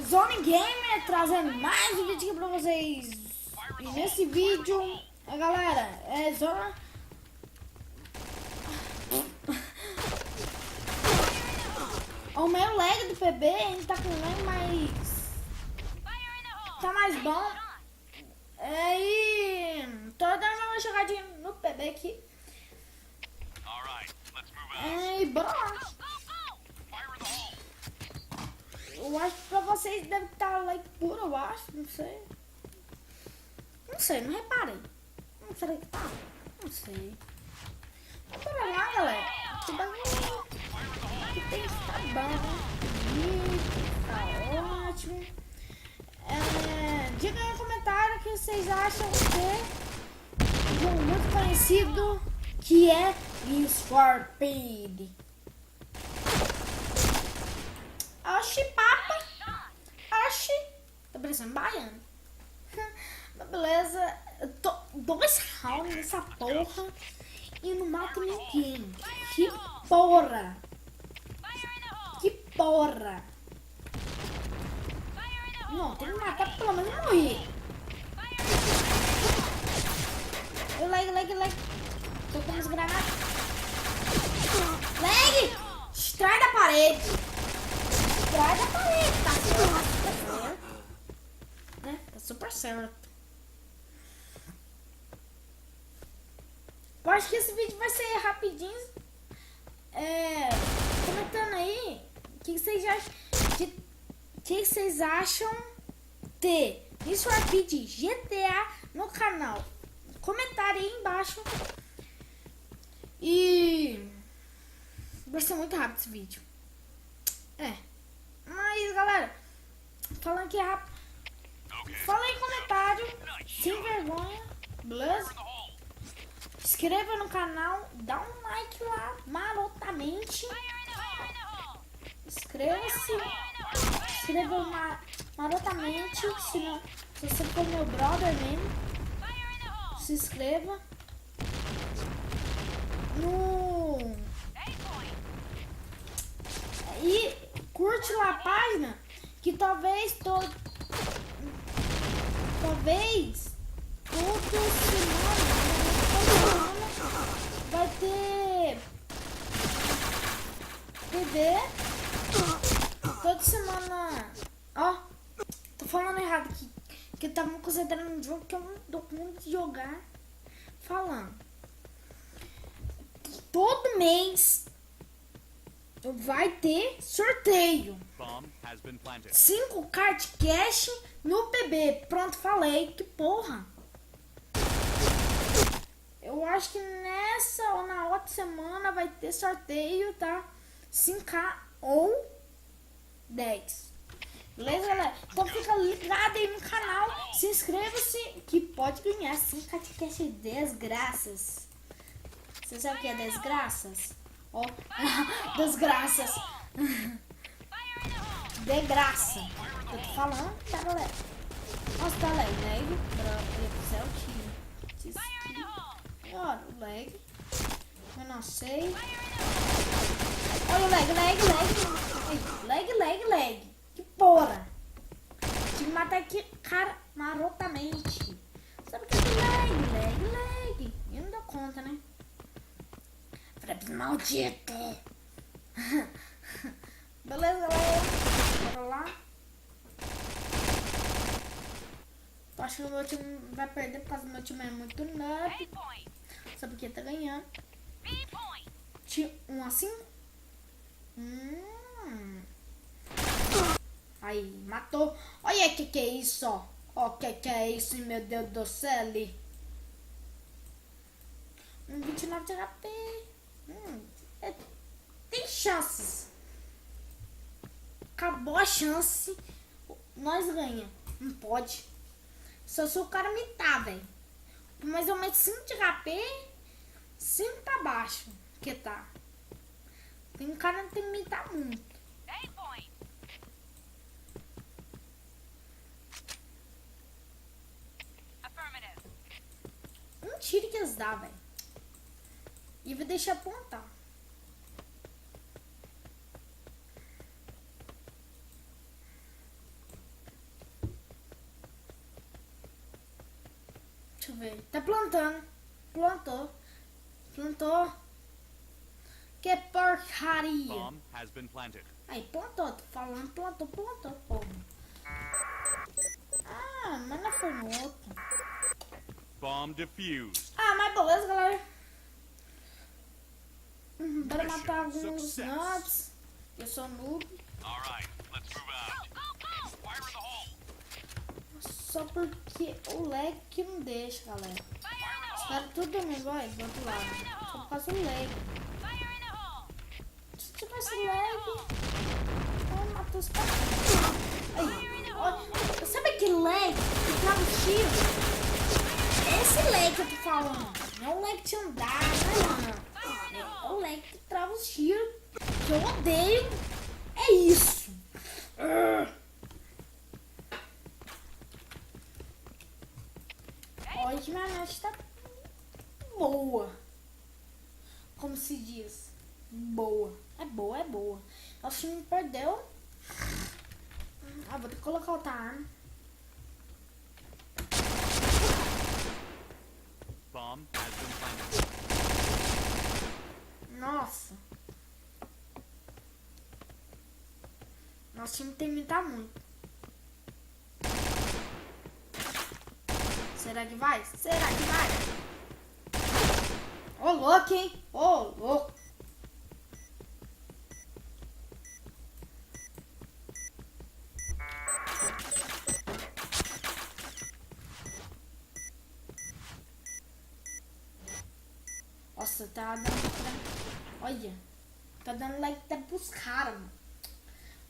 Zone Gamer trazendo mais um vídeo aqui pra vocês. E nesse vídeo, galera, é Zona... O meu lag do PB, a gente tá com lag mais... Tá mais bom. E tô dando uma jogadinha no PB aqui. E bora lá. Eu acho que pra vocês deve estar like puro, eu acho, não sei. Não sei, não reparei. Não sei que tá. Não sei. Bora lá, galera. Que bagulho. Que tem que estar bom, né? Tá ótimo. Diga aí no comentário o que vocês acham de um muito conhecido que é Need for Speed. Oxi, papa. Oxi. Tô parecendo baiano. Mas beleza. Eu tô 2 rounds nessa porra e não mato ninguém. Que porra. Que porra. Não, tem que matar pelo menos morrer. Lag. Tô com as granadas. Lag! Extrai da parede. Extrai da parede. Tá super certo. Né? Tá super certo. Eu acho que esse vídeo vai ser rapidinho. Comentando aí o que vocês acham. Que vocês acham ter Need for Speed GTA no canal? Comentário aí embaixo. E vai ser muito rápido esse vídeo. Mas galera, falando que é rápido, fala aí em comentário, sem vergonha, beleza? Inscreva no canal, dá um like lá, marotamente. Inscreva-se. Marotamente. Se você for meu brother mesmo, se inscreva. E curte lá a página, que talvez toda semana vai ter PB. Toda semana. Ó, tô falando errado aqui, que eu tava me concentrando num jogo que eu não dou conta de jogar. Falando, todo mês vai ter sorteio. 5 card cash no PB. Pronto, falei. Que porra. Eu acho que nessa ou na outra semana vai ter sorteio, tá? 5k ou 10. Beleza, galera? Então fica ligado aí no canal. Se inscreva-se que pode ganhar 5 card cash 10 graças. Você sabe o que é 10 graças? Ó, desgraças. De graça. Eu tô falando, tá, galera? Nossa, tá lag. Olha o lag. Eu não sei. Olha o lag. Que porra. Tive que matar aqui, cara, marotamente. Sabe o que é lag? Eu não dou conta, né? Maldito. Beleza, galera? Bora lá. Eu acho que o meu time vai perder por causa do meu time é muito nerd. Sabe o que tá ganhando? 1 a 5. Aí, matou. Olha que é isso, ó. Ó, que é isso, meu Deus do céu. 29 de HP. Tem chances. Acabou a chance. Nós ganha. Não pode. Só se o cara mitar, velho. Mais ou menos 5 de HP. 5 pra baixo. Que tá. Tem um cara que tem que mitar muito. Um tiro que eles dão, velho. E vou deixar apontar. eu ver. Tá plantando. Plantou. Que porcaria. Bomb has been planted. Aí, plantou, tô falando, plantou, porra. Ah, mas não foi no outro. Bomb defused. Ah, mas beleza, galera. Bora Mission matar alguns success. nuts. Eu sou noob. All right, let's move out. Fire in the hole. Só porque o lag que não deixa, galera. Os caras tudo dormindo, olha, do outro lado. Só por causa do lag. Se tivesse lag, eu mato os caras. Aí, ó, sabe aquele lag que trava o tiro? Esse lag que eu tô falando. Não é o lag de andar, não. É o lag que trava os tiros. Que eu odeio. É isso. Olha que minha net tá boa. Como se diz? Boa. É boa. Nosso time perdeu. Ah, vou ter que colocar outra arma. Bomb has been planted. Nossa. Nosso time tem que imitar muito. Será que vai? Ô, louco, hein? Ô, louco. Nossa, tá dando... Olha. Tá dando lag até pros caras, mano.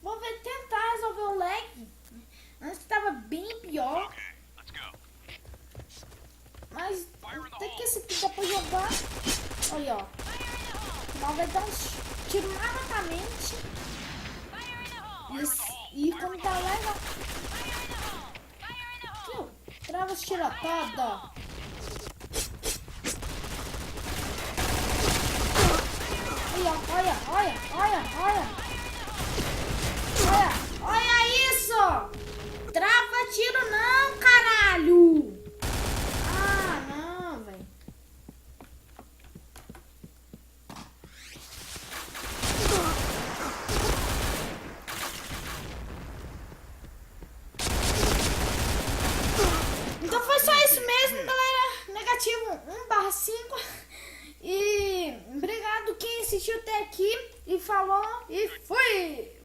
Vou ver, tentar resolver o lag. Antes tava bem pior. Okay, let's go. Mas tem que esse aqui dá pra jogar. Olha, ó. Mal vai dar uns tiros maratamente. E quando dá leva. Viu? Trava os tiros todo. Olha isso! Trava tiro não, caralho! Ah, não, velho. Então foi só isso mesmo, galera. Negativo 1/5. E obrigado quem assistiu até aqui. E falou e fui!